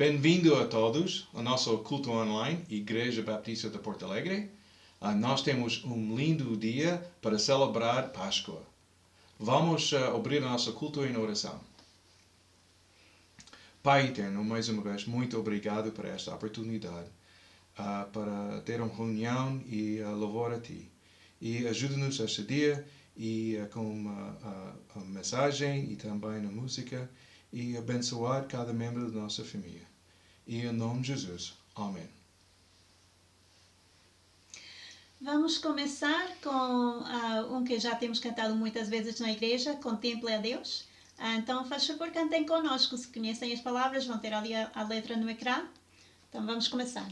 Bem-vindo a todos ao nosso culto online, Igreja Batista de Porto Alegre. Nós temos um lindo dia para celebrar Páscoa. Vamos abrir nosso culto em oração. Pai eterno, mais uma vez, muito obrigado por esta oportunidade para ter uma reunião e louvor a Ti. E ajuda-nos este dia e com a mensagem e também a música e abençoar cada membro da nossa família. E em nome de Jesus. Amém. Vamos começar com um que já temos cantado muitas vezes na igreja, Contemple a Deus. Então, faz favor, cantem connosco. Se conhecem as palavras, vão ter ali a letra no ecrã. Então, vamos começar.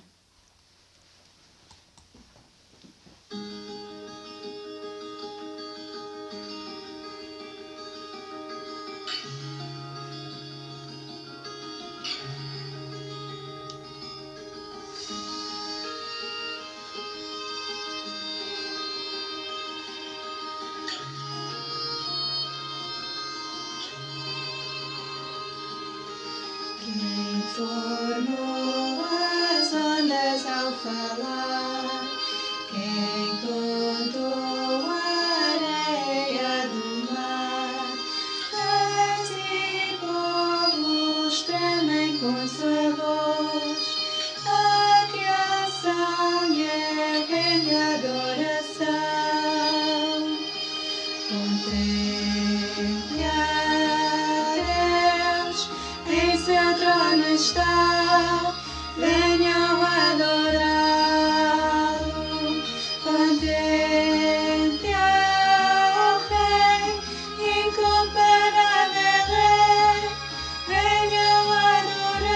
Quem formou as ondas ao falar, quem contou a areia do mar, reis e povos tremem com sua voz, a criação lhe rende adoração. Contemple a Deus, em seu trono está, venham adorá-lo. Contemple ao Rei, incomparável é, venham adorá-lo.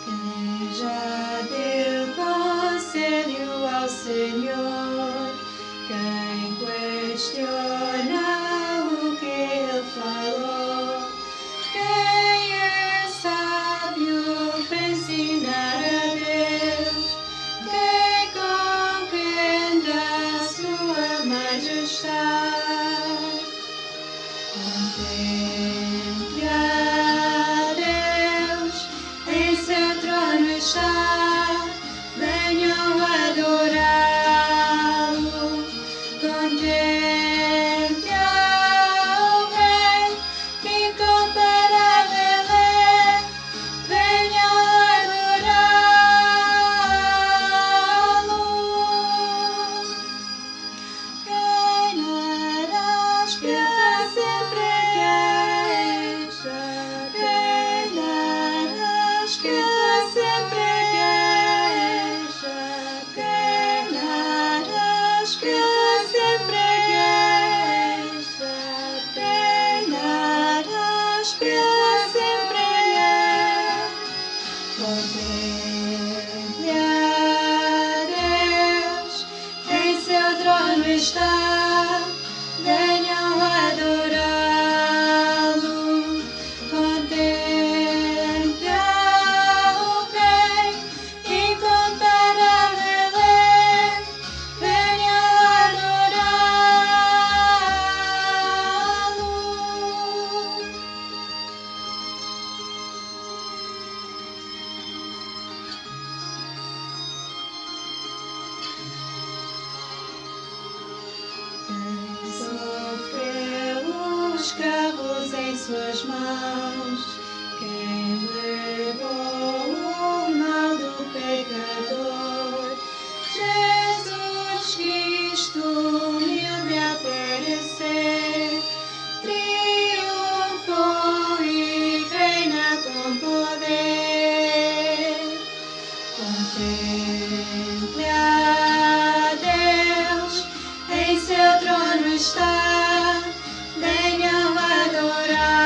Quem já deu conselho ao Senhor, quem questiona o que Ele falou, quem é sábio para ensinar a Deus, quem compreende a sua majestade. Contemple a Deus, em seu trono está, venham adorá-lo. Contemple ao Rei, incomparável é, venham adorá-lo. Reinarás para sempre, igreja, reinarás para sempre, igreja, reinarás para sempre, igreja, reinarás para sempre, igreja. Contemple a Deus, em seu trono está, venham adorá-lo. Contemple ao Rei, incomparável é, venham adorá-lo. Quem sofreu os cravos em suas mãos, quem levou o mal do pecador, Jesus Cristo humilde a perecer, triunfou e reina com poder. Contemple a Deus, em seu trono está, venham adorá-lo.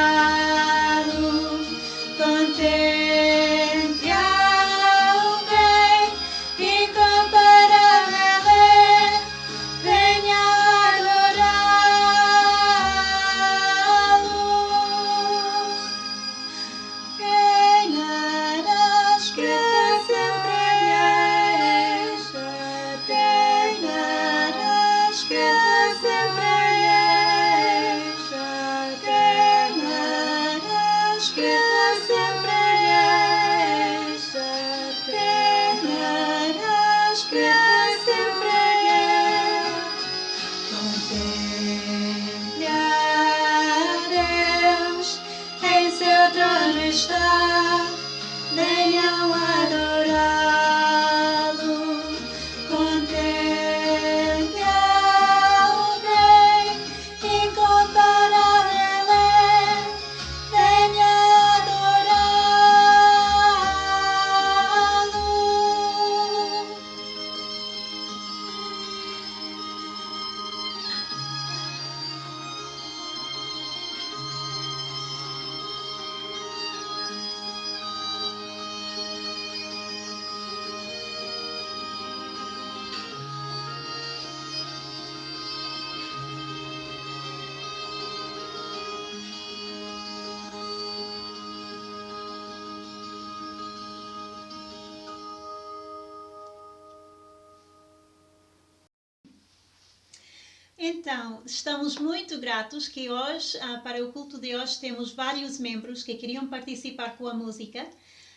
Então, estamos muito gratos que hoje, para o culto de hoje, temos vários membros que queriam participar com a música.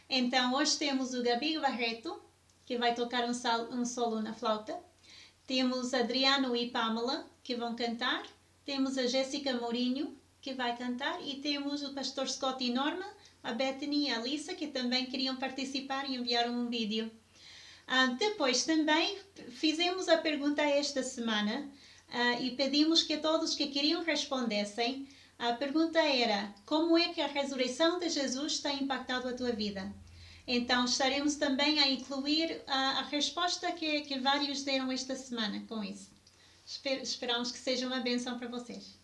Então, hoje temos o Gabi Barreto, que vai tocar um solo na flauta. Temos Adriano e Pamela, que vão cantar. Temos a Jéssica Mourinho, que vai cantar. E temos o pastor Scott e Norma, a Bethany e a Alissa, que também queriam participar e enviaram um vídeo. Depois também fizemos a pergunta esta semana e pedimos que todos que queriam respondessem. A pergunta era: como é que a ressurreição de Jesus tem impactado a tua vida? Então estaremos também a incluir a resposta que vários deram esta semana com isso. Esperamos que seja uma bênção para vocês.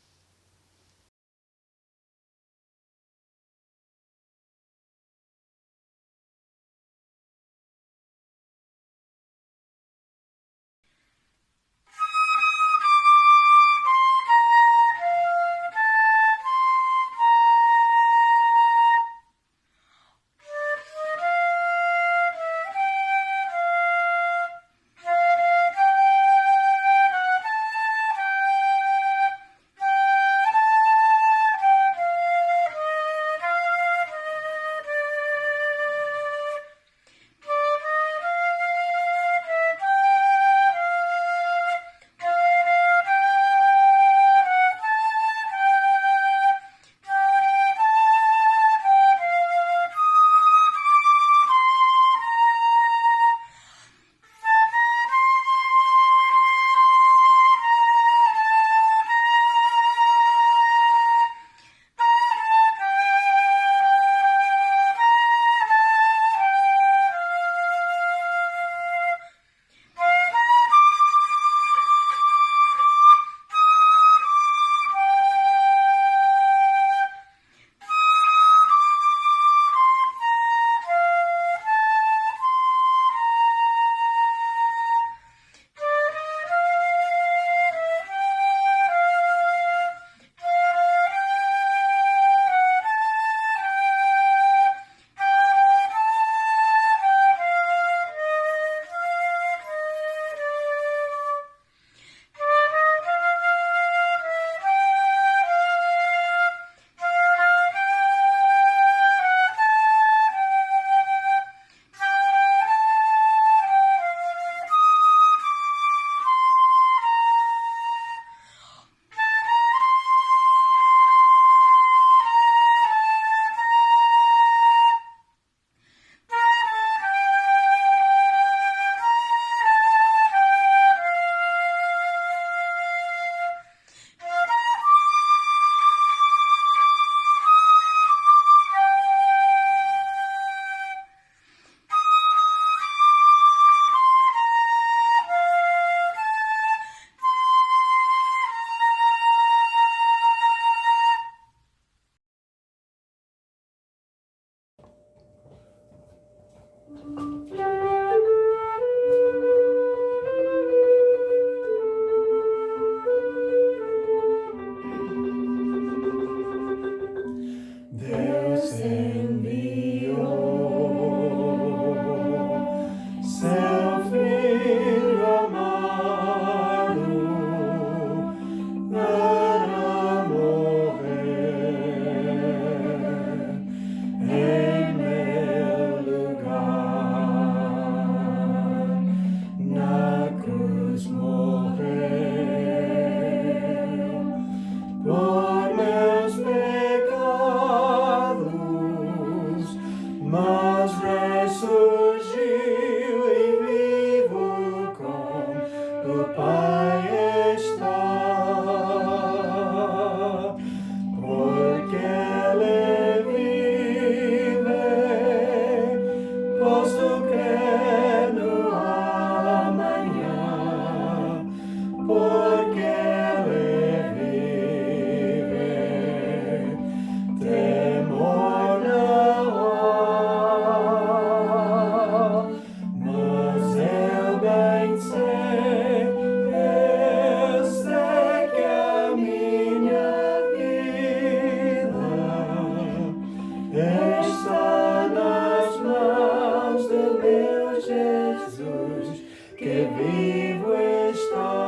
que vivo está.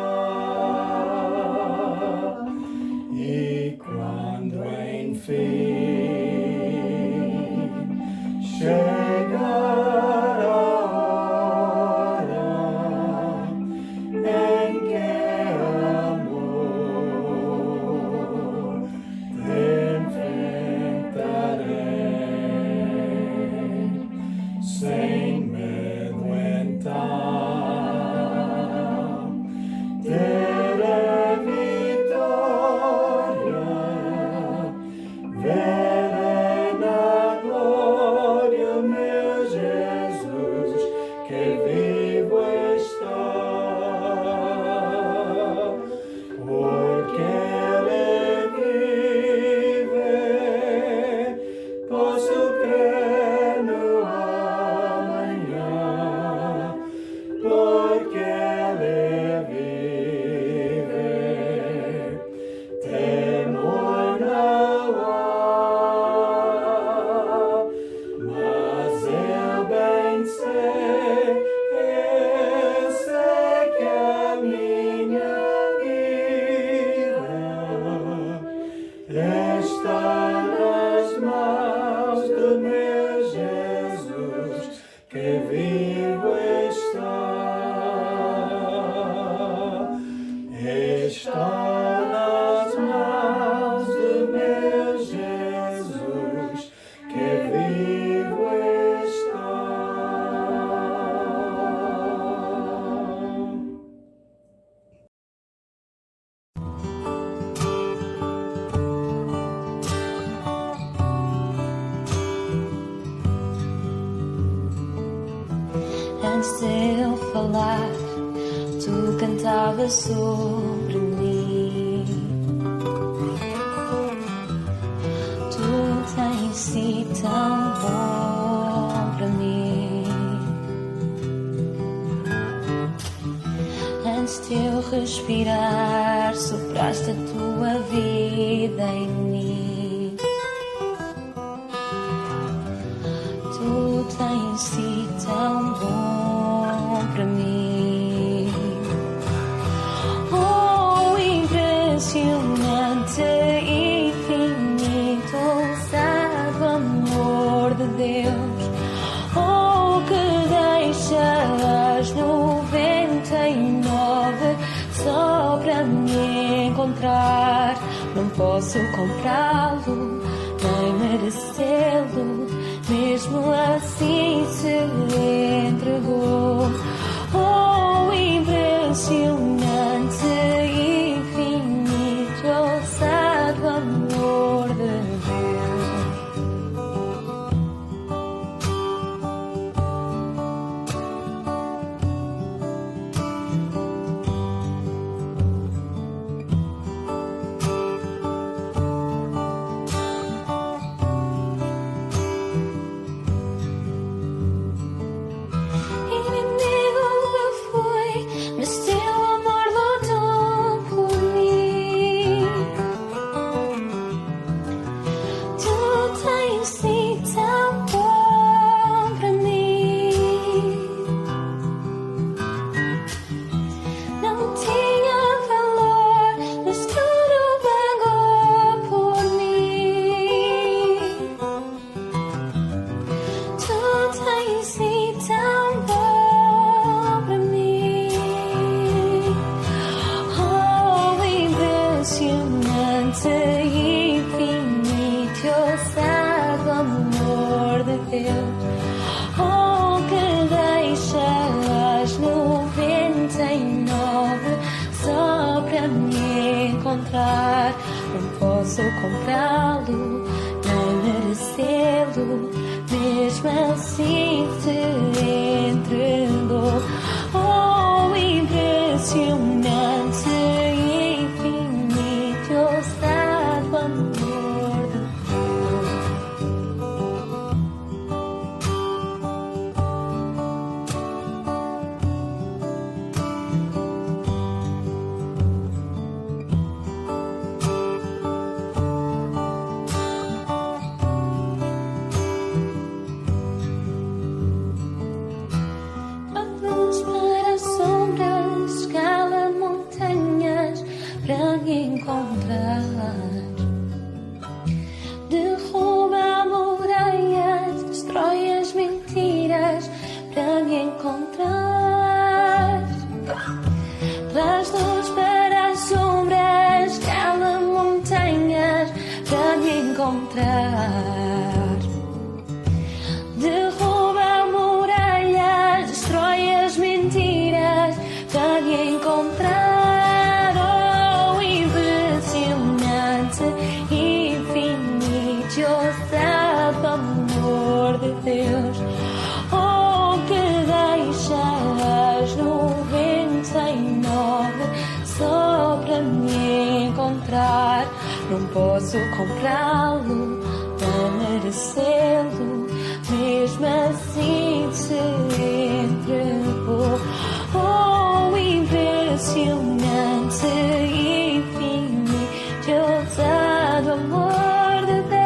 sem medo então ter a vitória, ver na glória meu Jesus que vivo está, porque Ele vive, posso crer no amanhã, porque Ele vive, temor não há, mas eu bem sei, eu sei que a minha vida está nas mãos do meu Jesus que vivo está. Está nas mãos do meu Jesus que vivo está. Antes de eu falar, tu cantavas sobre mim. Tu tens sido tão bom para mim. Antes de eu respirar, sopraste a tua vida em mim. Tu tens sido tão bom para mim. Oh, impressionante, infinito, ousado amor de Deus. Oh, que deixas 99 só para me encontrar. Não posso comprá-lo, nem merecê-lo, mesmo assim se entregou. Oh, impressionante, infinito, ousado amor de Deus. Inimigo eu fui, mas teu amor lutou por mim. Tu tens sido tão bom para mim. Não tinha valor, mas tudo pagou por mim. Tu tens sido tão bom para mim. Oh, impressionante, infinito, ousado amor de Deus. Oh, que deixas 99 só para me encontrar. Não posso comprá-lo, nem merecê-lo, mesmo assim se entregou. Oh, impressionante, infinito, ousado amor de Deus. posso comprá-lo para merecê-lo, mesmo assim se entregou. Oh, impressionante, infinito, ousado amor de Deus.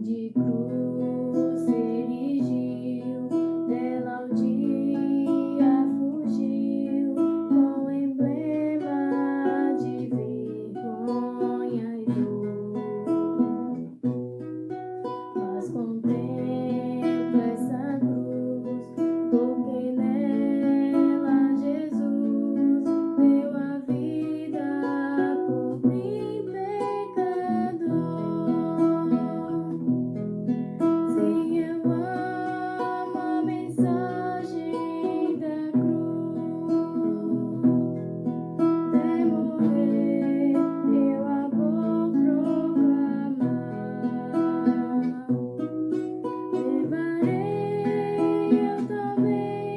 De cruz se erigiu, dela o dia fugiu, com emblema de vergonha e dor. Mas contempla essa cruz, porque nela Jesus deu a vida por mim, pecador. Sim, eu amo a mensagem da cruz. Até morrer eu a vou proclamar. Levarei eu talvez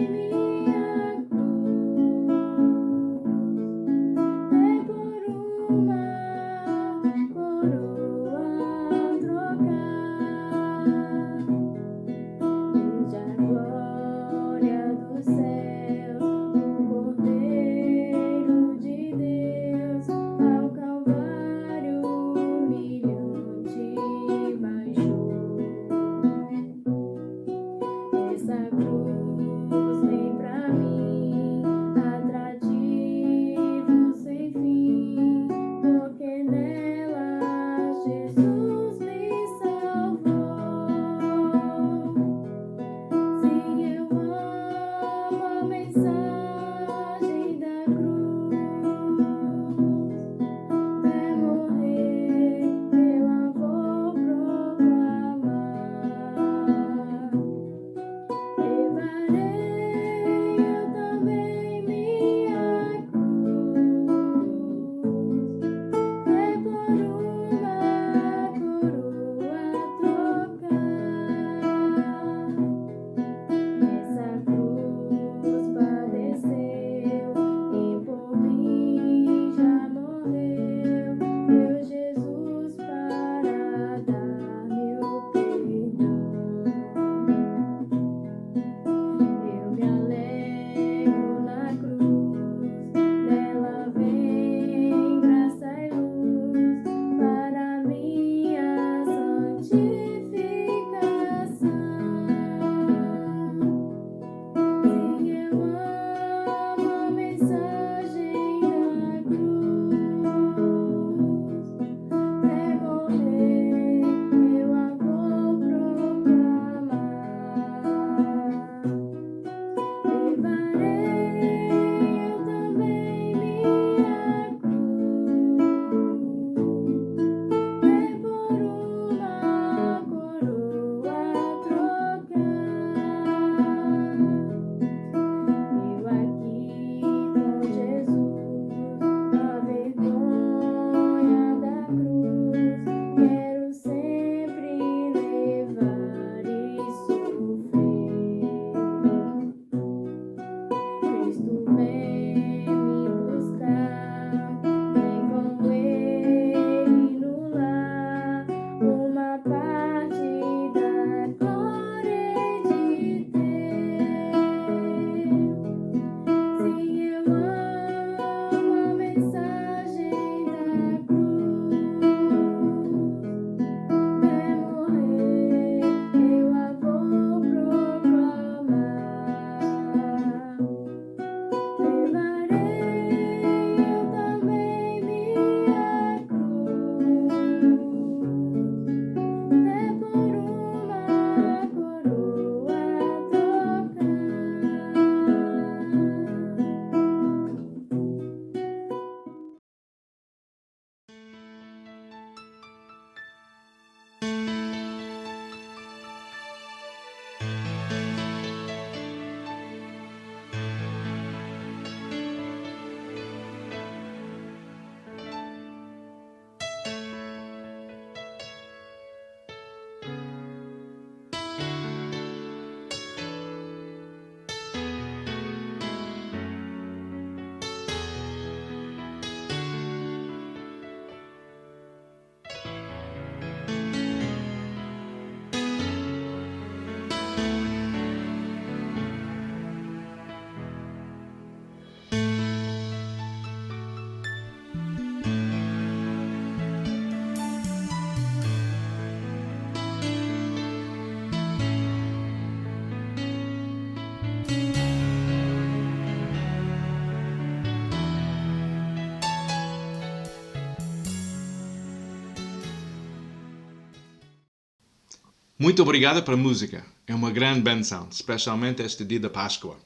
Muito obrigado pela música. É uma grande benção, especialmente este dia da Páscoa.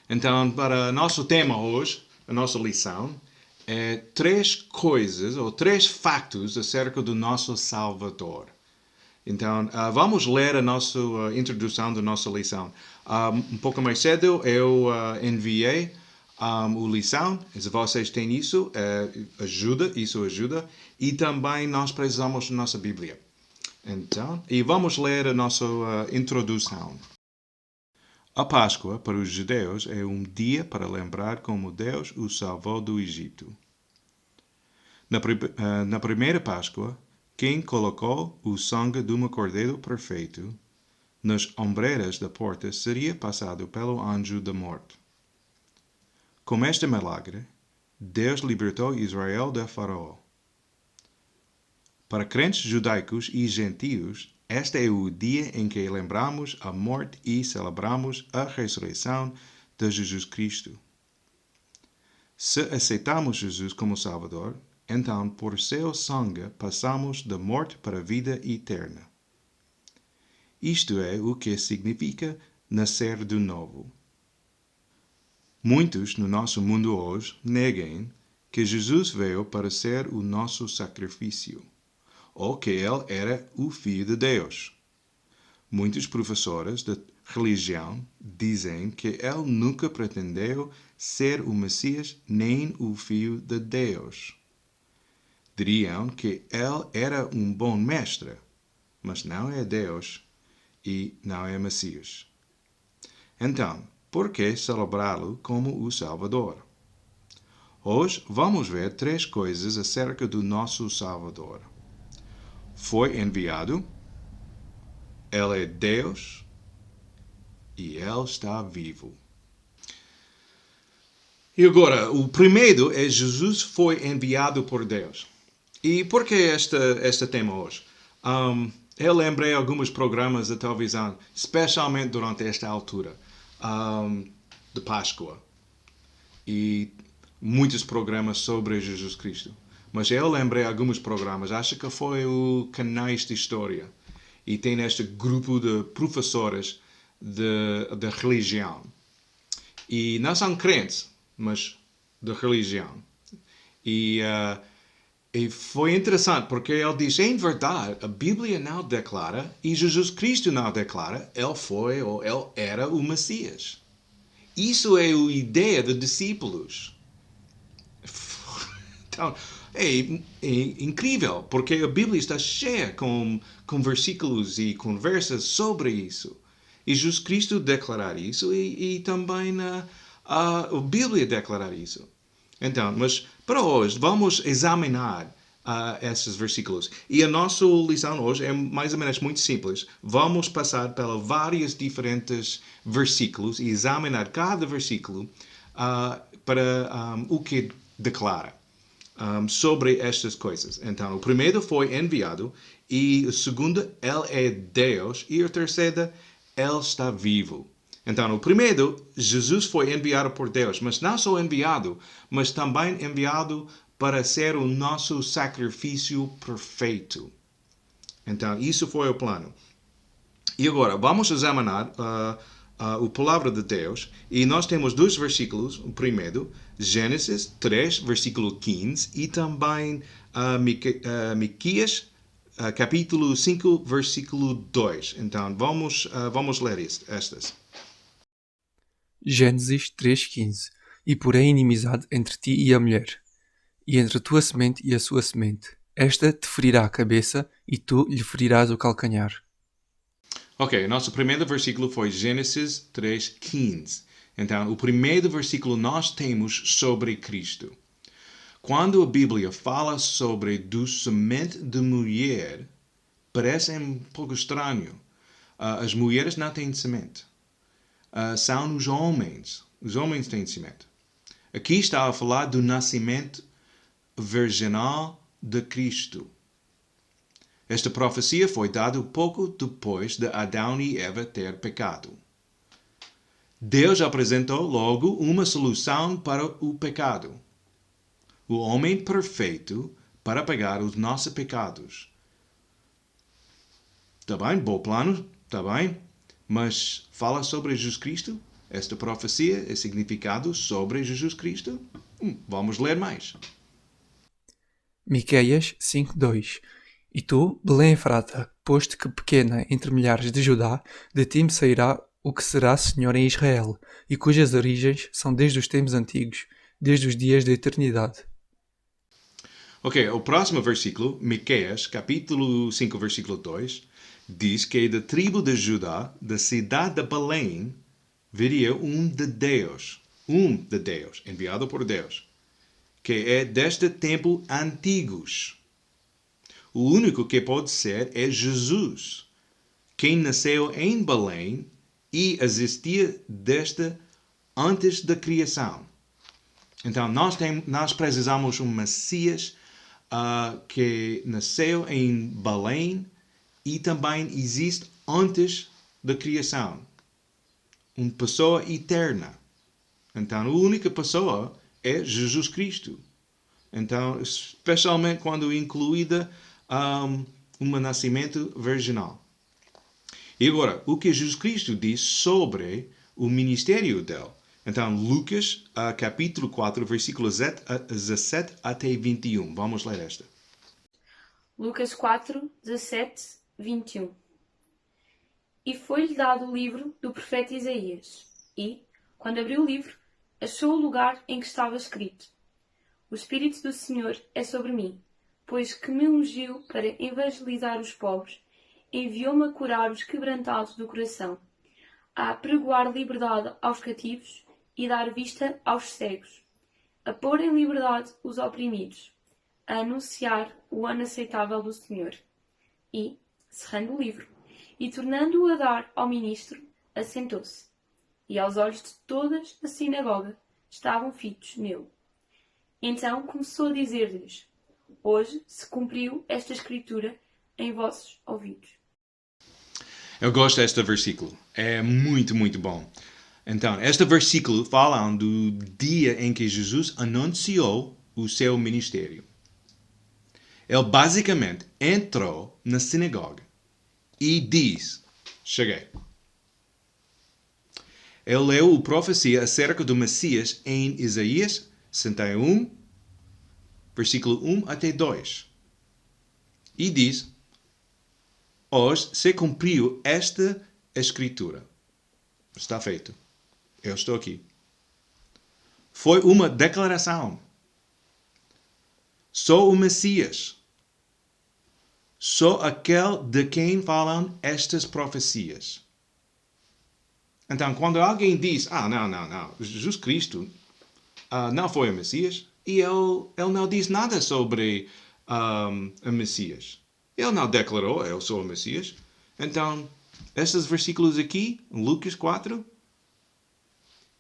Então, para nosso tema hoje, a nossa lição, é 3 coisas ou 3 factos acerca do nosso Salvador. Então, vamos ler a nossa introdução da nossa lição. Um pouco mais cedo eu enviei o lição. Se vocês têm isso, isso ajuda. E também nós precisamos da nossa Bíblia. Então, e vamos ler a nossa introdução. A Páscoa, para os judeus, é um dia para lembrar como Deus os salvou do Egito. Na primeira Páscoa, quem colocou o sangue de um cordeiro perfeito nas ombreiras da porta seria passado pelo anjo da morte. Com este milagre, Deus libertou Israel de Faraó. Para crentes judaicos e gentios, este é o dia em que lembramos a morte e celebramos a ressurreição de Jesus Cristo. Se aceitamos Jesus como Salvador, então por seu sangue passamos da morte para a vida eterna. Isto é o que significa nascer de novo. Muitos no nosso mundo hoje negam que Jesus veio para ser o nosso sacrifício, ou que ele era o Filho de Deus. Muitos professores de religião dizem que ele nunca pretendeu ser o Messias nem o Filho de Deus. Diriam que ele era um bom mestre, mas não é Deus e não é Messias. Então, por que celebrá-lo como o Salvador? Hoje vamos ver 3 coisas acerca do nosso Salvador. Foi enviado, ele é Deus e ele está vivo. E agora, o primeiro é Jesus foi enviado por Deus. E por que este tema hoje? Eu lembrei alguns programas de televisão, especialmente durante esta altura de Páscoa. E muitos programas sobre Jesus Cristo. Mas eu lembrei alguns programas, acho que foi o Canais de História. E tem este grupo de professores de religião. E não são crentes, mas de religião. E foi interessante, porque ele diz, em verdade, a Bíblia não declara, e Jesus Cristo não declara, ele foi ou ele era o Messias. Isso é a ideia de discípulos. Então, é incrível, porque a Bíblia está cheia com versículos e conversas sobre isso. E Jesus Cristo declarar isso e também a Bíblia declarar isso. Então, mas para hoje vamos examinar esses versículos. E a nossa lição hoje é mais ou menos muito simples. Vamos passar pelos vários diferentes versículos e examinar cada versículo para o que declara sobre estas coisas. Então, o primeiro foi enviado, e o segundo, ele é Deus, e o terceiro, ele está vivo. Então, o primeiro, Jesus foi enviado por Deus, mas não só enviado, mas também enviado para ser o nosso sacrifício perfeito. Então, isso foi o plano. E agora, vamos examinar a palavra de Deus, e nós temos 2 versículos. O primeiro, Gênesis 3, versículo 15, e também Miqueias, capítulo 5, versículo 2. Então, vamos ler estas. Gênesis 3,15. E porém inimizade entre ti e a mulher, e entre a tua semente e a sua semente. Esta te ferirá a cabeça, e tu lhe ferirás o calcanhar. Ok, nosso primeiro versículo foi Gênesis 3,15. Então, o primeiro versículo nós temos sobre Cristo. Quando a Bíblia fala sobre do semente de mulher, parece um pouco estranho. As mulheres não têm semente. São os homens. Os homens têm semente. Aqui está a falar do nascimento virginal de Cristo. Esta profecia foi dada pouco depois de Adão e Eva ter pecado. Deus apresentou logo uma solução para o pecado. O homem perfeito para pagar os nossos pecados. Tá bem, bom plano, tá bem. Mas fala sobre Jesus Cristo? Esta profecia é significado sobre Jesus Cristo? Vamos ler mais. Miqueias 5:2. E tu, Belém Efrata, posto que pequena entre milhares de Judá, de ti me sairá o que será Senhor em Israel, e cujas origens são desde os tempos antigos, desde os dias da eternidade. Ok, o próximo versículo, Miqueias, capítulo 5, versículo 2, diz que da tribo de Judá, da cidade de Belém, viria um de Deus, enviado por Deus, que é deste tempo antigos. O único que pode ser é Jesus, quem nasceu em Belém e existia desde antes da criação. Então, nós precisamos um Messias que nasceu em Belém e também existe antes da criação. Uma pessoa eterna. Então, a única pessoa é Jesus Cristo. Então, especialmente quando incluída um nascimento virginal. E agora, o que Jesus Cristo diz sobre o ministério dele? Então, Lucas, capítulo 4, versículos 17 até 21. Vamos ler esta. Lucas 4, 17, 21. E foi-lhe dado o livro do profeta Isaías. E, quando abriu o livro, achou o lugar em que estava escrito: O Espírito do Senhor é sobre mim, pois que me ungiu para evangelizar os pobres, enviou-me a curar os quebrantados do coração, a apregoar liberdade aos cativos e dar vista aos cegos, a pôr em liberdade os oprimidos, a anunciar o ano aceitável do Senhor. E, cerrando o livro, e tornando-o a dar ao ministro, assentou-se. E aos olhos de todas a sinagoga estavam fitos nele. Então começou a dizer-lhes: Hoje se cumpriu esta escritura em vossos ouvidos. Eu gosto deste versículo. É muito, muito bom. Então, este versículo fala do dia em que Jesus anunciou o seu ministério. Ele basicamente entrou na sinagoga e diz: Cheguei. Ele leu a profecia acerca do Messias em Isaías 61, versículo 1 até 2. E diz: Hoje se cumpriu esta escritura. Está feito. Eu estou aqui. Foi uma declaração. Sou o Messias. Sou aquele de quem falam estas profecias. Então, quando alguém diz: não, Jesus Cristo não foi o Messias, e ele não diz nada sobre o Messias. Ele não declarou: eu sou o Messias. Então, estes versículos aqui, Lucas 4,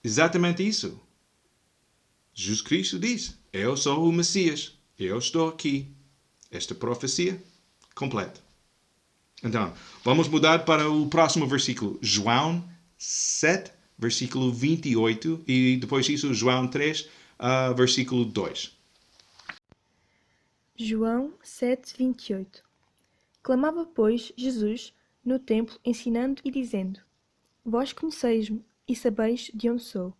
exatamente isso. Jesus Cristo diz: eu sou o Messias. Eu estou aqui. Esta profecia completa. Então, vamos mudar para o próximo versículo. João 7, versículo 28. E depois disso, João 3, versículo 2. João 7, 28. Clamava, pois, Jesus no templo, ensinando e dizendo: Vós conheceis-me e sabeis de onde sou.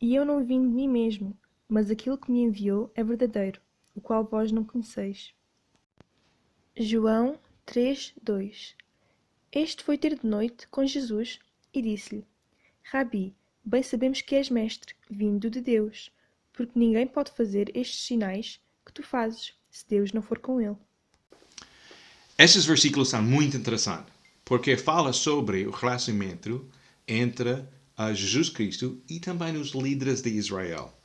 E eu não vim de mim mesmo, mas aquele que me enviou é verdadeiro, o qual vós não conheceis. João 3, 2. Este foi ter de noite com Jesus e disse-lhe: Rabi, bem sabemos que és mestre, vindo de Deus, porque ninguém pode fazer estes sinais que tu fazes, se Deus não for com ele. Estes versículos são muito interessantes, porque fala sobre o relacionamento entre Jesus Cristo e também os líderes de Israel.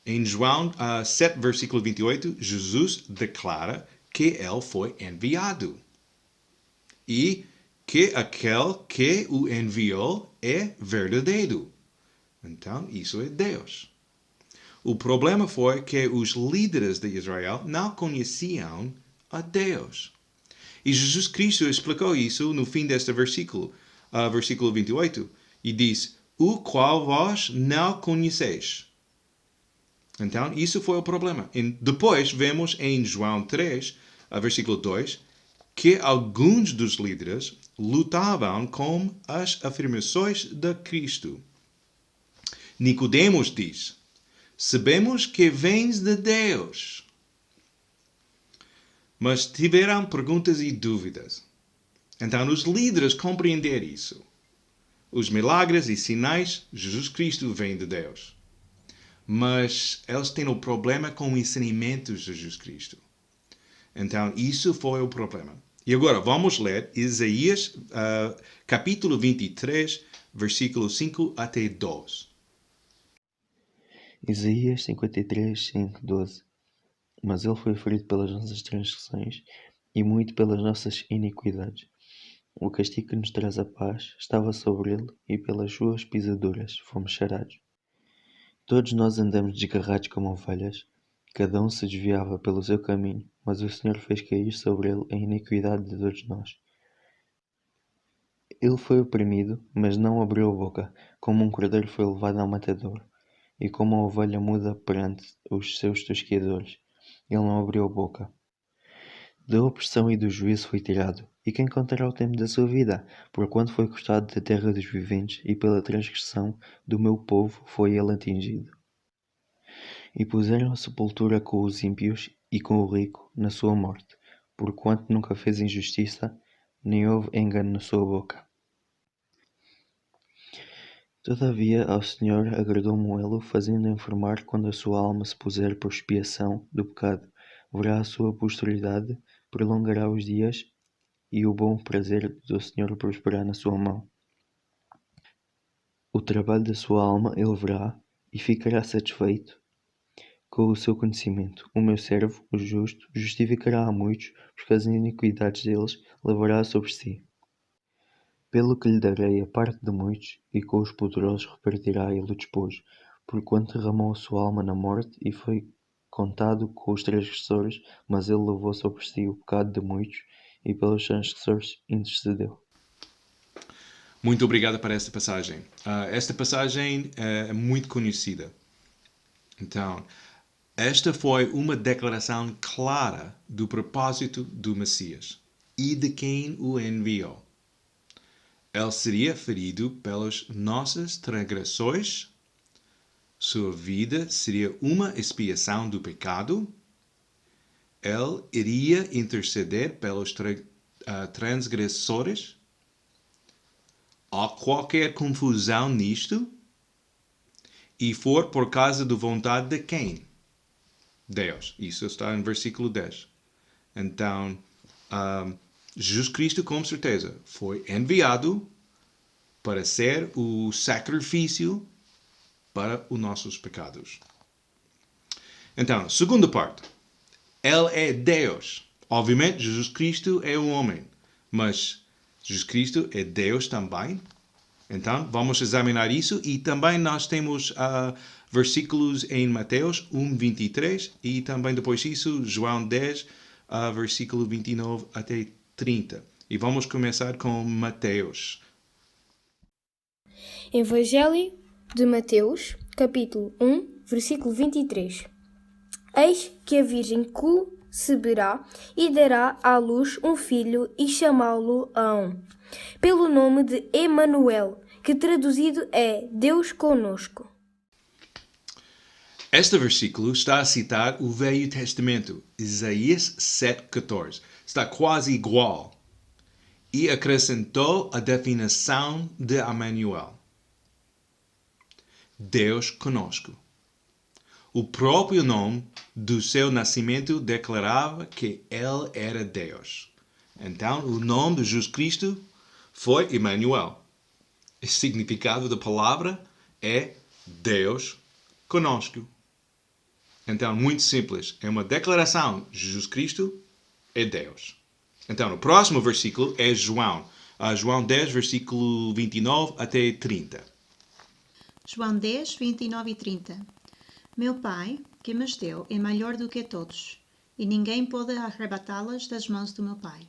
Em João 7, versículo 28, Jesus declara que ele foi enviado. E que aquele que o enviou é verdadeiro. Então, isso é Deus. O problema foi que os líderes de Israel não conheciam a Deus. E Jesus Cristo explicou isso no fim deste versículo, versículo 28, e diz: o qual vós não conheceis. Então, isso foi o problema. E depois vemos em João 3, versículo 2, que alguns dos líderes lutavam com as afirmações de Cristo. Nicodemos diz: sabemos que vens de Deus. Mas tiveram perguntas e dúvidas. Então, os líderes compreenderam isso. Os milagres e sinais, Jesus Cristo vem de Deus. Mas eles têm um problema com o ensinamento de Jesus Cristo. Então, isso foi o problema. E agora, vamos ler Isaías, capítulo 23, versículo 5 até 12. Isaías 53, 5, 12. Mas ele foi ferido pelas nossas transgressões e moído pelas nossas iniquidades. O castigo que nos traz a paz estava sobre ele, e pelas suas pisaduras fomos sarados. Todos nós andamos desgarrados como ovelhas, cada um se desviava pelo seu caminho, mas o Senhor fez cair sobre ele a iniquidade de todos nós. Ele foi oprimido, mas não abriu a boca, como um cordeiro foi levado ao matador, e como a ovelha muda perante os seus tosquiadores. Ele não abriu a boca. Da opressão e do juízo foi tirado. E quem contará o tempo da sua vida? Porquanto foi cortado da terra dos viventes, e pela transgressão do meu povo foi ele atingido. E puseram a sepultura com os ímpios e com o rico na sua morte, porquanto nunca fez injustiça, nem houve engano na sua boca. Todavia ao Senhor agradou Moelo, fazendo informar quando a sua alma se puser por expiação do pecado. Verá a sua posteridade, prolongará os dias, e o bom prazer do Senhor prosperará na sua mão. O trabalho da sua alma ele verá, e ficará satisfeito com o seu conhecimento. O meu servo, o justo, justificará a muitos, porque as iniquidades deles levará sobre si. Pelo que lhe darei a parte de muitos, e com os poderosos repartirá ele o despojo, porquanto derramou a sua alma na morte, e foi contado com os transgressores, mas ele levou sobre si o pecado de muitos, e pelos transgressores intercedeu. Muito obrigado por esta passagem. Esta passagem é muito conhecida. Então, esta foi uma declaração clara do propósito do Messias e de quem o enviou. Ele seria ferido pelas nossas transgressões, sua vida seria uma expiação do pecado, ele iria interceder pelos transgressores. Há qualquer confusão nisto? E for por causa da vontade de quem? Deus. Isso está em versículo 10. Então, Jesus Cristo, com certeza, foi enviado para ser o sacrifício para os nossos pecados. Então, segunda parte. Ele é Deus. Obviamente, Jesus Cristo é um homem, mas Jesus Cristo é Deus também. Então, vamos examinar isso. E também nós temos versículos em Mateus 1, 23 e também depois disso, João 10, versículo 29 até 30. E vamos começar com Mateus. Evangelho de Mateus, capítulo 1, versículo 23. Eis que a Virgem conceberá e dará à luz um filho e chamá-lo-ão pelo nome de Emanuel, que traduzido é Deus conosco. Este versículo está a citar o Velho Testamento, Isaías 7,14. Está quase igual. E acrescentou a definição de Emanuel. Deus conosco. O próprio nome do seu nascimento declarava que ele era Deus. Então, o nome de Jesus Cristo foi Emanuel. O significado da palavra é Deus conosco. Então, muito simples. É uma declaração. Jesus Cristo é Deus. Então, o próximo versículo é João. João 10, versículo 29 até 30. João 10, 29 e 30. Meu Pai, que me deu, é maior do que todos, e ninguém pode arrebatá-las das mãos do meu Pai.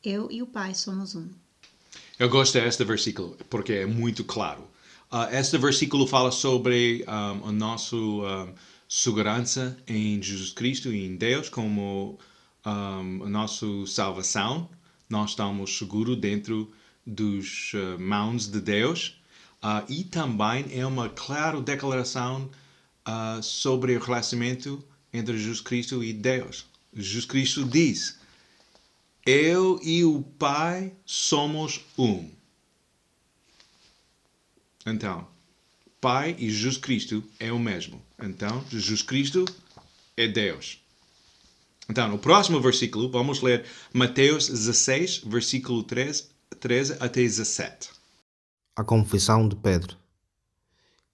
Eu e o Pai somos um. Eu gosto deste versículo porque é muito claro. Este versículo fala sobre a nossa segurança em Jesus Cristo e em Deus como a nossa salvação. nós estamos seguros dentro dos mãos de Deus. E também é uma clara declaração sobre o relacionamento entre Jesus Cristo e Deus. Jesus Cristo diz: eu e o Pai somos um. Então, Pai e Jesus Cristo é o mesmo. Então, Jesus Cristo é Deus. Então, no próximo versículo, vamos ler Mateus 16, versículo 13 até 17. A confissão de Pedro.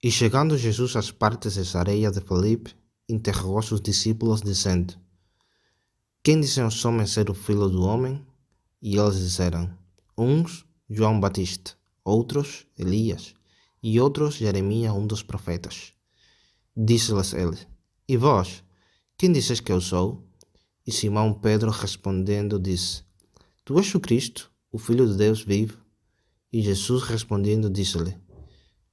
E chegando Jesus às partes de Cesareia de Filipe, interrogou seus discípulos, dizendo: quem dizem os homens ser o Filho do Homem? E eles disseram: uns, João Batista, outros, Elias, e outros, Jeremias, um dos profetas. Disse-lhes ele: e vós, quem dizes que eu sou? E Simão Pedro respondendo disse: tu és o Cristo, o Filho de Deus vivo. E Jesus respondendo disse-lhe: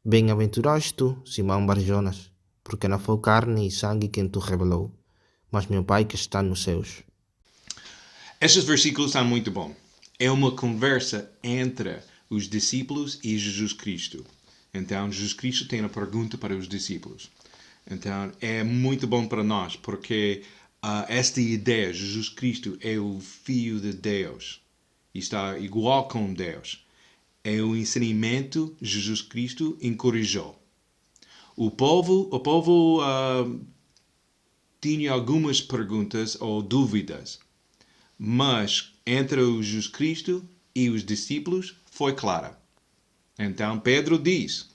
bem-aventurado és tu, Simão Bar-Jonas, porque não foi carne e sangue quem tu revelou, mas meu Pai que está nos céus. Estes versículos são muito bons. É uma conversa entre os discípulos e Jesus Cristo. Então, Jesus Cristo tem uma pergunta para os discípulos. Então, é muito bom para nós, porque esta ideia, Jesus Cristo é o Filho de Deus, e está igual com Deus. É o ensinamento que Jesus Cristo encorajou. O povo tinha algumas perguntas ou dúvidas, mas entre o Jesus Cristo e os discípulos foi clara. Então Pedro diz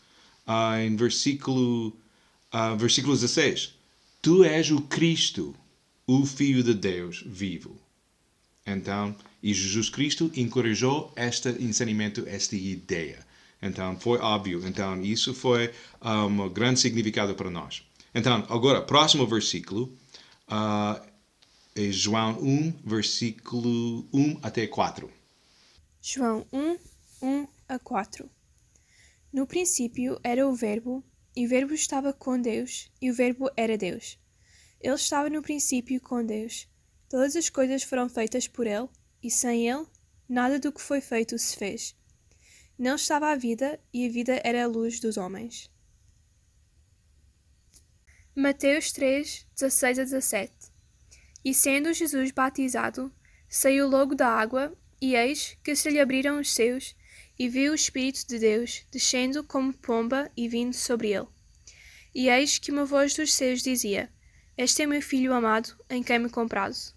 em versículo 16: tu és o Cristo, o Filho de Deus vivo. Então, e Jesus Cristo encorajou este ensinamento, esta ideia. Então, foi óbvio. Então, isso foi um grande significado para nós. Então, agora, próximo versículo é João 1, versículo 1 até 4. João 1, 1 a 4. No princípio era o Verbo, e o Verbo estava com Deus, e o Verbo era Deus. Ele estava no princípio com Deus. Todas as coisas foram feitas por ele, e sem ele, nada do que foi feito se fez. Nele estava a vida, e a vida era a luz dos homens. Mateus 3, 16 a 17. E sendo Jesus batizado, saiu logo da água, e eis que se lhe abriram os céus, e viu o Espírito de Deus descendo como pomba e vindo sobre ele. E eis que uma voz dos céus dizia: este é meu Filho amado, em quem me comprazo.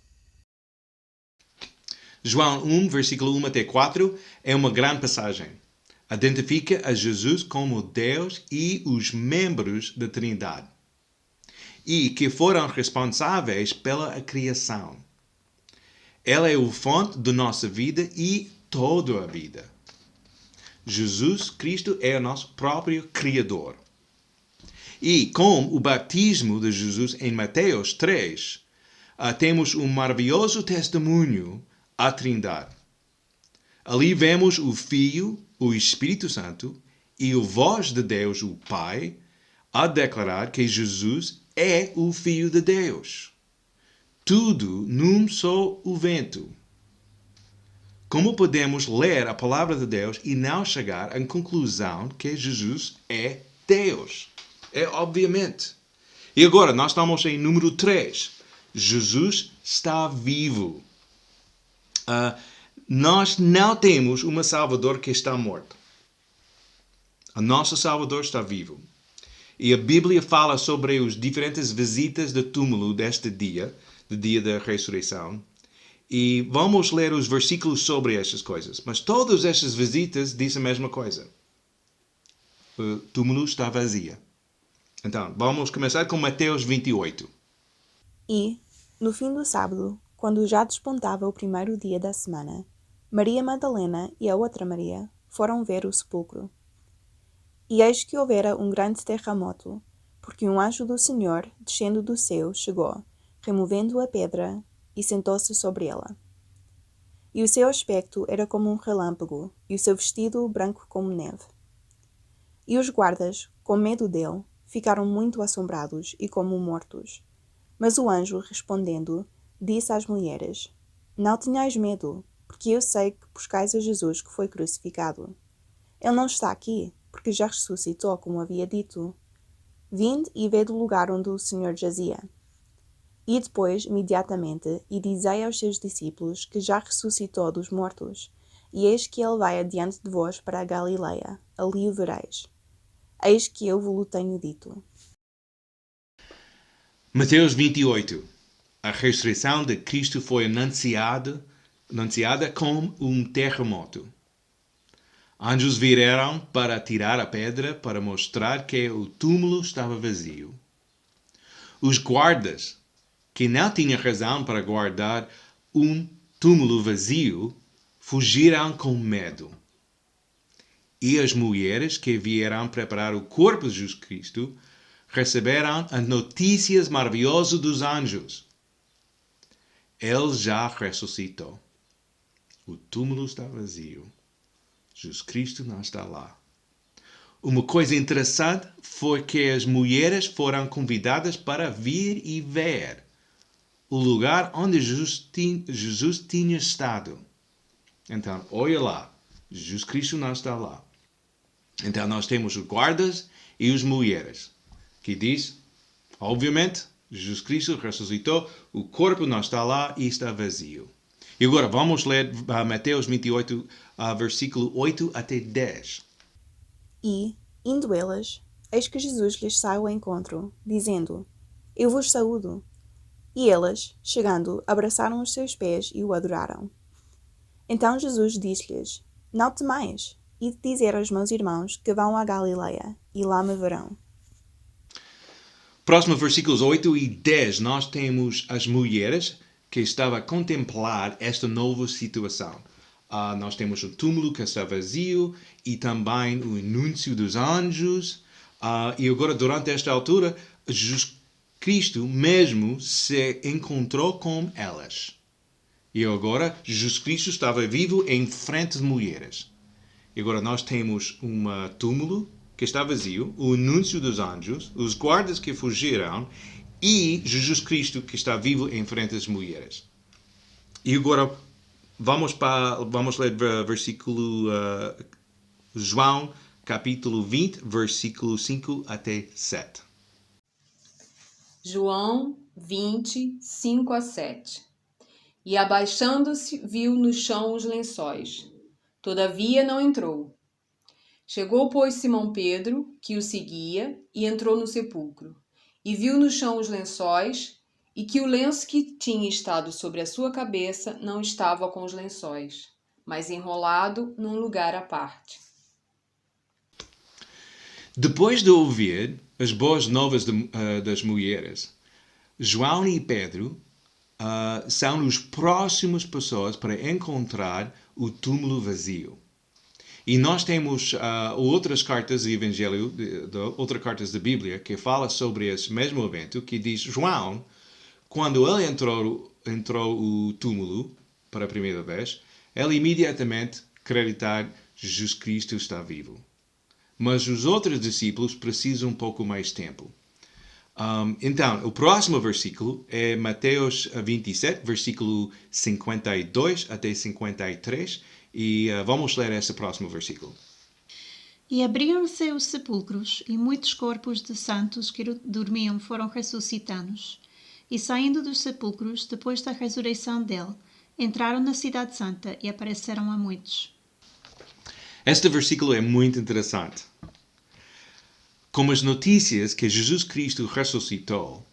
João 1, versículo 1 até 4 é uma grande passagem. Identifica a Jesus como Deus e os membros da Trindade, e que foram responsáveis pela criação. Ele é o fonte da nossa vida e toda a vida. Jesus Cristo é o nosso próprio Criador. E com o batismo de Jesus em Mateus 3, temos um maravilhoso testemunho à Trindade. Ali vemos o Filho, o Espírito Santo e a voz de Deus, o Pai, a declarar que Jesus é o Filho de Deus. Tudo num só evento. Como podemos ler a palavra de Deus e não chegar à conclusão que Jesus é Deus? É obviamente. E agora, nós estamos em número 3. Jesus está vivo. Nós não temos um Salvador que está morto. O nosso Salvador está vivo. E a Bíblia fala sobre as diferentes visitas do túmulo deste dia, do dia da ressurreição. E vamos ler os versículos sobre estas coisas. Mas todas estas visitas dizem a mesma coisa. O túmulo está vazio. Então, vamos começar com Mateus 28. E, no fim do sábado, quando já despontava o primeiro dia da semana, Maria Madalena e a outra Maria foram ver o sepulcro. E eis que houvera um grande terremoto, porque um anjo do Senhor, descendo do céu, chegou, removendo a pedra, e sentou-se sobre ela. E o seu aspecto era como um relâmpago, e o seu vestido branco como neve. E os guardas, com medo dele, ficaram muito assombrados e como mortos. Mas o anjo, respondendo, disse às mulheres: não tenhais medo, porque eu sei que buscais a Jesus que foi crucificado. Ele não está aqui, porque já ressuscitou, como havia dito. Vinde e vede o lugar onde o Senhor jazia. E depois, imediatamente, e dizei aos seus discípulos que já ressuscitou dos mortos, e eis que ele vai adiante de vós para a Galileia, ali o vereis. Eis que eu vos tenho dito. Mateus 28. A ressurreição de Cristo foi anunciada como um terremoto. Anjos vieram para tirar a pedra para mostrar que o túmulo estava vazio. Os guardas, que não tinham razão para guardar um túmulo vazio, fugiram com medo. E as mulheres que vieram preparar o corpo de Jesus Cristo receberam as notícias maravilhosas dos anjos. Ele já ressuscitou. O túmulo está vazio. Jesus Cristo não está lá. Uma coisa interessante foi que as mulheres foram convidadas para vir e ver o lugar onde Jesus tinha estado. Então, olha lá, Jesus Cristo não está lá. Então, nós temos os guardas e as mulheres, que diz, obviamente, Jesus Cristo ressuscitou, o corpo não está lá e está vazio. E agora vamos ler Mateus 28, versículo 8 até 10. E, indo elas, eis que Jesus lhes sai ao encontro, dizendo, Eu vos saúdo. E elas, chegando, abraçaram os seus pés e o adoraram. Então Jesus disse-lhes, Não temais, e de dizer aos meus irmãos que vão à Galileia, e lá me verão. Próximo versículos 8 e 10, nós temos as mulheres que estavam a contemplar esta nova situação. Nós temos o túmulo que está vazio e também o anúncio dos anjos. E agora, durante esta altura, Jesus Cristo mesmo se encontrou com elas. E agora, Jesus Cristo estava vivo em frente de mulheres. E agora nós temos um túmulo que está vazio, o anúncio dos anjos, os guardas que fugiram e Jesus Cristo que está vivo em frente das mulheres. E agora vamos ler versículo João, capítulo 20, versículo 5 até 7. João 20, 5 a 7. E abaixando-se, viu no chão os lençóis. Todavia não entrou. Chegou, pois, Simão Pedro, que o seguia, e entrou no sepulcro. E viu no chão os lençóis, e que o lenço que tinha estado sobre a sua cabeça não estava com os lençóis, mas enrolado num lugar à parte. Depois de ouvir as boas novas das mulheres, João e Pedro são as próximas pessoas para encontrar o túmulo vazio. E nós temos outras cartas do Evangelho, outras cartas da Bíblia, que falam sobre esse mesmo evento, que diz João, quando ele entrou o túmulo para a primeira vez, ele imediatamente acreditar Jesus Cristo está vivo. Mas os outros discípulos precisam um pouco mais tempo. Então, o próximo versículo é Mateus 27, versículo 52 até 53, e vamos ler esse próximo versículo. E abriram-se os sepulcros, e muitos corpos de santos que dormiam foram ressuscitados. E saindo dos sepulcros, depois da ressurreição dele, entraram na cidade santa e apareceram a muitos. Este versículo é muito interessante. Como as notícias que Jesus Cristo ressuscitou,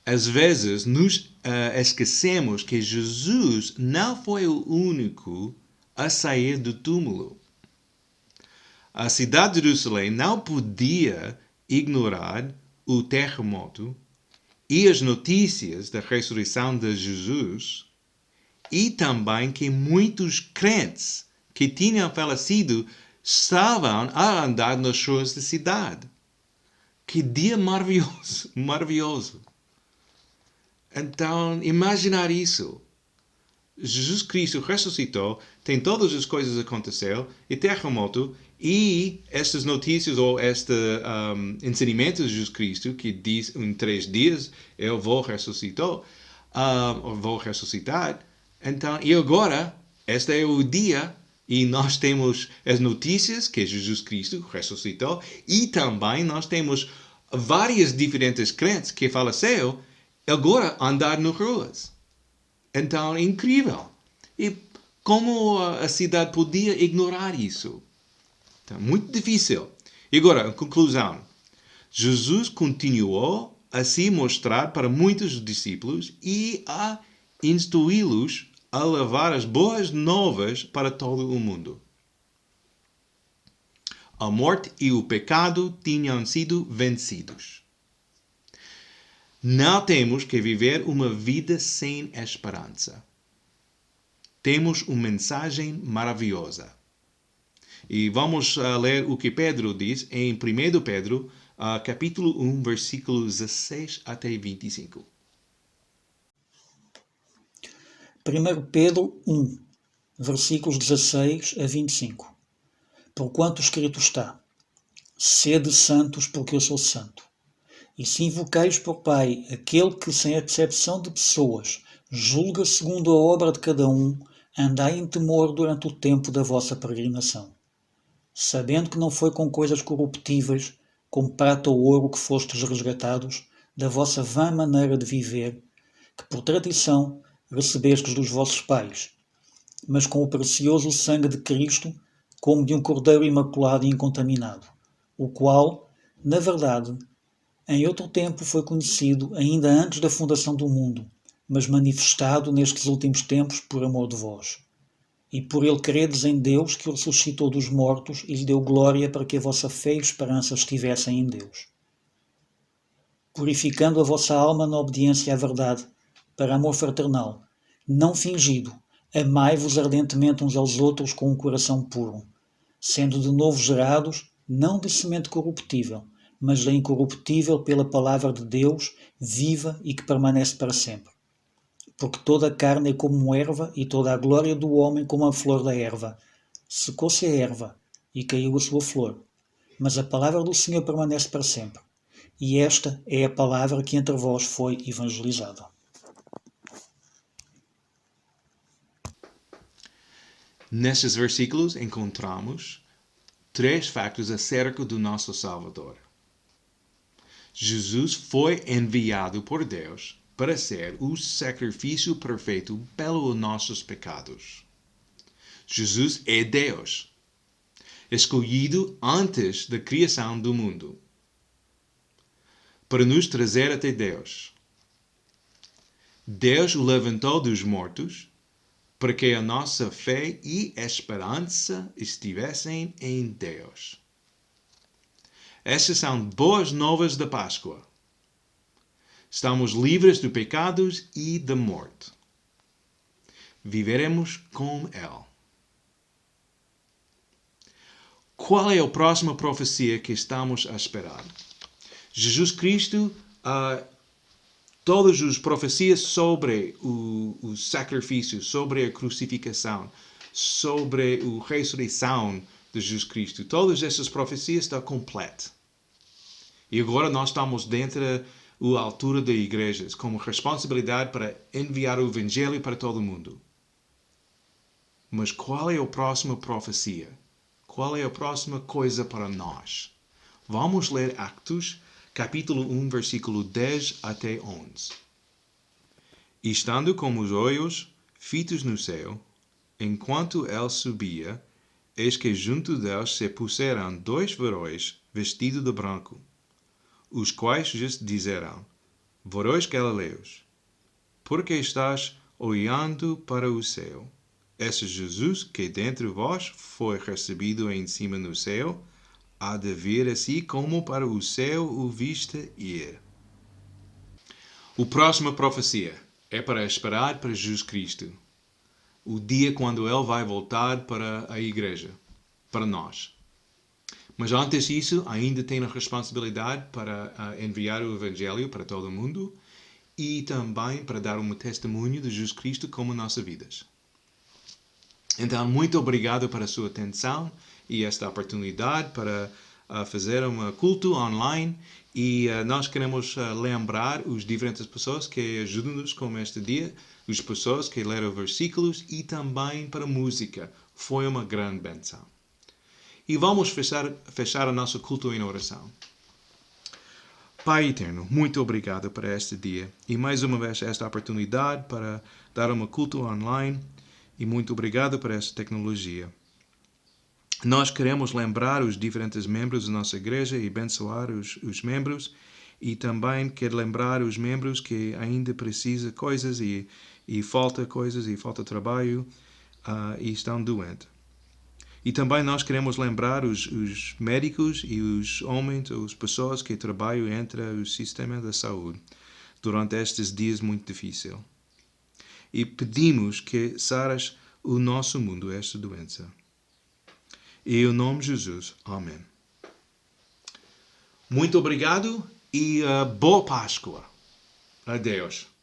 às vezes nos esquecemos que Jesus não foi o único a sair do túmulo. A cidade de Jerusalém não podia ignorar o terremoto e as notícias da ressurreição de Jesus, e também que muitos crentes que tinham falecido estavam a andar nas ruas da cidade. Que dia maravilhoso, maravilhoso. Então, imaginar isso. Jesus Cristo ressuscitou, tem todas as coisas aconteceram, e terremoto, e estas notícias, ou este ensinamento de Jesus Cristo, que diz em 3 dias, eu vou ressuscitar. Então, e agora, Este é o dia e nós temos as notícias que Jesus Cristo ressuscitou e também nós temos várias diferentes crentes que faleceram agora andar nas ruas. Então, é incrível. E como a cidade podia ignorar isso? Então, muito difícil. E agora, a conclusão. Jesus continuou a se mostrar para muitos discípulos e a instruí-los a levar as boas novas para todo o mundo. A morte e o pecado tinham sido vencidos. Não temos que viver uma vida sem esperança. Temos uma mensagem maravilhosa. E vamos ler o que Pedro diz em 1 Pedro, capítulo 1, versículos 16 até 25. 1 Pedro 1, versículos 16 a 25. Porquanto escrito está: sede santos, porque eu sou santo. E se invoqueis por Pai aquele que, sem acepção de pessoas, julga segundo a obra de cada um, andai em temor durante o tempo da vossa peregrinação, sabendo que não foi com coisas corruptíveis, como prata ou ouro, que fostes resgatados da vossa vã maneira de viver, que por tradição recebestes dos vossos pais, mas com o precioso sangue de Cristo, como de um cordeiro imaculado e incontaminado, o qual, na verdade, em outro tempo foi conhecido ainda antes da fundação do mundo, mas manifestado nestes últimos tempos por amor de vós. E por ele credes em Deus, que o ressuscitou dos mortos e lhe deu glória, para que a vossa fé e esperança estivessem em Deus. Purificando a vossa alma na obediência à verdade, para amor fraternal, não fingido, amai-vos ardentemente uns aos outros com um coração puro, sendo de novo gerados, não de semente corruptível, mas da incorruptível, pela palavra de Deus, viva e que permanece para sempre. Porque toda a carne é como erva, e toda a glória do homem como a flor da erva. Secou-se a erva, e caiu a sua flor. Mas a palavra do Senhor permanece para sempre. E esta é a palavra que entre vós foi evangelizada. Nesses versículos encontramos 3 factos acerca do nosso Salvador. Jesus foi enviado por Deus para ser o sacrifício perfeito pelos nossos pecados. Jesus é Deus, escolhido antes da criação do mundo, para nos trazer até Deus. Deus o levantou dos mortos para que a nossa fé e esperança estivessem em Deus. Essas são boas novas da Páscoa. Estamos livres de pecados e da morte. Viveremos com Ele. Qual é a próxima profecia que estamos a esperar? Jesus Cristo, todas as profecias sobre o sacrifício, sobre a crucificação, sobre a ressurreição de Jesus Cristo, todas essas profecias estão completas. E agora nós estamos dentro da altura da igreja, como responsabilidade para enviar o Evangelho para todo o mundo. Mas qual é a próxima profecia? Qual é a próxima coisa para nós? Vamos ler Atos, capítulo 1, versículo 10 até 11. E estando com os olhos fitos no céu, enquanto ele subia, eis que junto deles se puseram 2 varões vestidos de branco, os quais lhes disseram: Varões galileus, por que estás olhando para o céu? Esse Jesus que dentre vós foi recebido em cima no céu, há de vir assim como para o céu o viste ir. A próxima profecia é para esperar para Jesus Cristo, o dia quando Ele vai voltar para a igreja, para nós. Mas antes disso, ainda tem a responsabilidade para enviar o Evangelho para todo o mundo e também para dar um testemunho de Jesus Cristo como nossas vidas. Então, muito obrigado pela sua atenção e esta oportunidade para fazer um culto online e nós queremos lembrar as diferentes pessoas que ajudam-nos com este dia, as pessoas que leram versículos e também para música. Foi uma grande bênção. E vamos fechar o nosso culto em oração. Pai eterno, muito obrigado por este dia e mais uma vez esta oportunidade para dar um culto online e muito obrigado por esta tecnologia. Nós queremos lembrar os diferentes membros da nossa igreja e abençoar os membros e também quero lembrar os membros que ainda precisam coisas e falta coisas e falta trabalho e estão doentes. E também nós queremos lembrar os médicos e os homens, as pessoas que trabalham entre o sistema da saúde durante estes dias muito difíceis. E pedimos que saras o nosso mundo esta doença. Em nome de Jesus. Amém. Muito obrigado e boa Páscoa. Adeus.